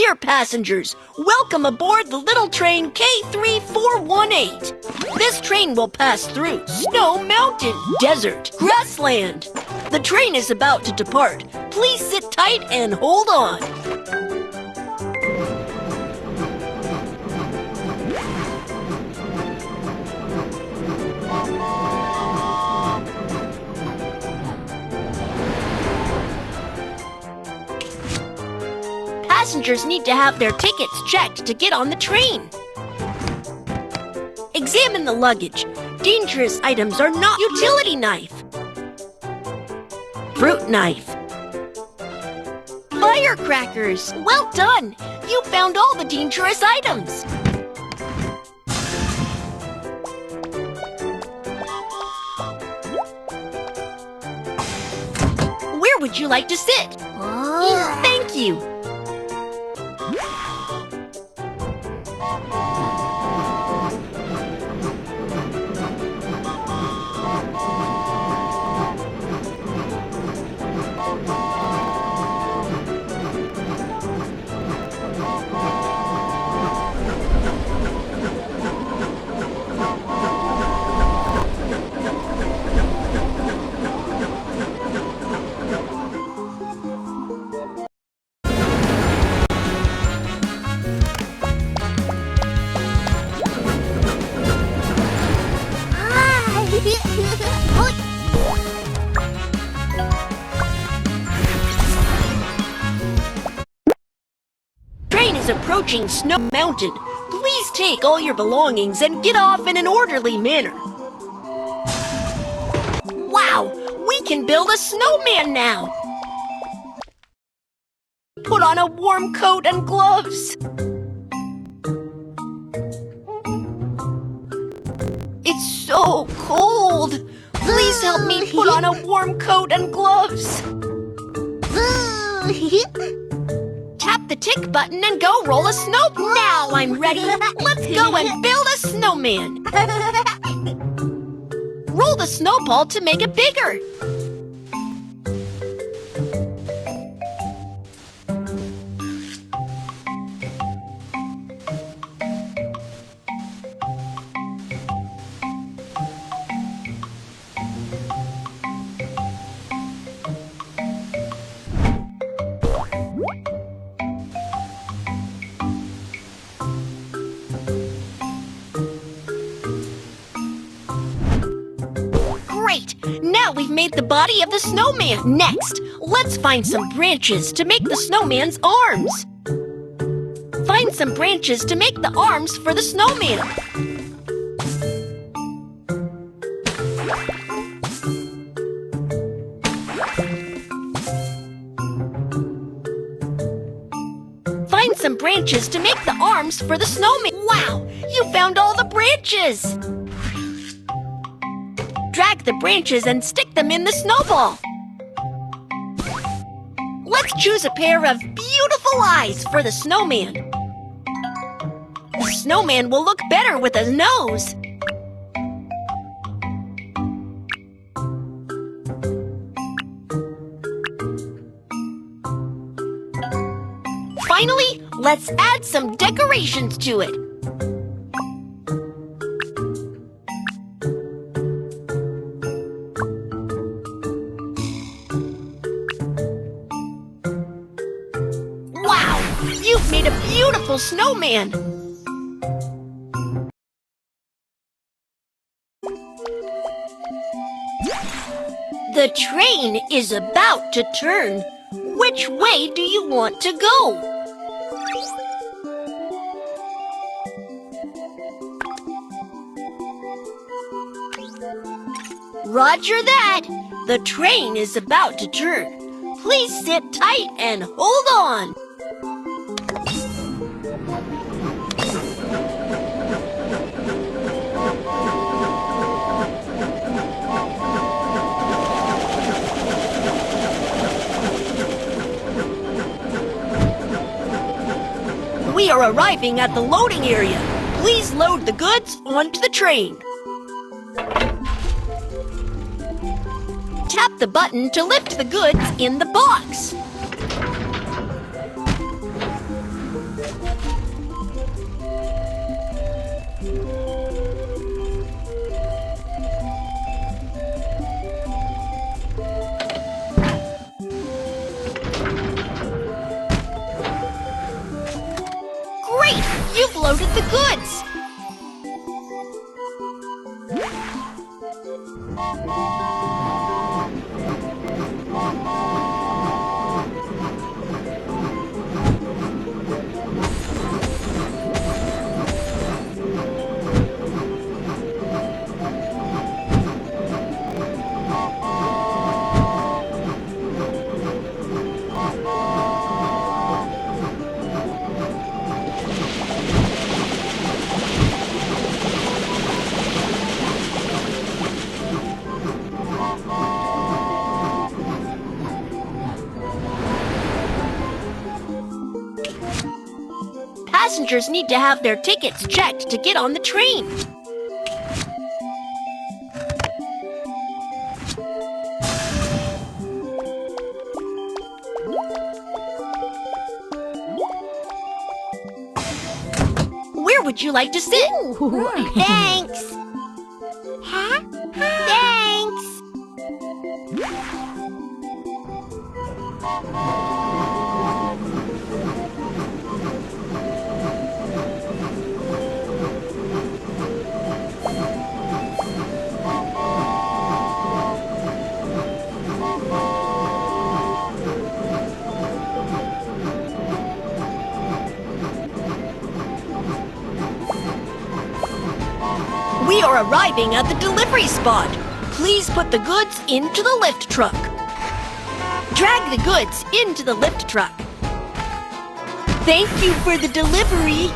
Dear passengers, welcome aboard the little train K3418. This train will pass through snow, mountain, desert, grassland. The train is about to depart. Please sit tight and hold on. Passengers need to have their tickets checked to get on the train. Examine the luggage. Dangerous items are not utility knife, fruit knife, firecrackers. Well done! You found all the dangerous items. Where would you like to sit? Oh. Thank you. Train is approaching Snow Mountain. Please take all your belongings and get off in an orderly manner. Wow! We can build a snowman now! Put on a warm coat and gloves. It's so cold. Please help me put on a warm coat and gloves. Tap the tick button and go roll a snow. Now I'm ready. Let's go and build a snowman. Roll the snowball to make it bigger. Great! Now we've made the body of the snowman. Next, let's find some branches to make the snowman's arms. Find some branches to make the arms for the snowman. Find some branches to make the arms for the snowman. Wow! You found all the branches! Drag the branches and stick them in the snowball. Let's choose a pair of beautiful eyes for the snowman. The snowman will look better with a nose. Finally, let's add some decorations to it. Wow! You've made a beautiful snowman! The train is about to turn. Which way do you want to go? Roger that! The train is about to turn. Please sit tight and hold on. We are arriving at the loading area. Please load the goods onto the train. Tap the button to lift the goods in the box. Great! You've loaded the goods! Passengers need to have their tickets checked to get on the train. Where would you like to sit? Thanks. Huh? Thanks. We are arriving at the delivery spot. Please put the goods into the lift truck. Drag the goods into the lift truck. Thank you for the delivery.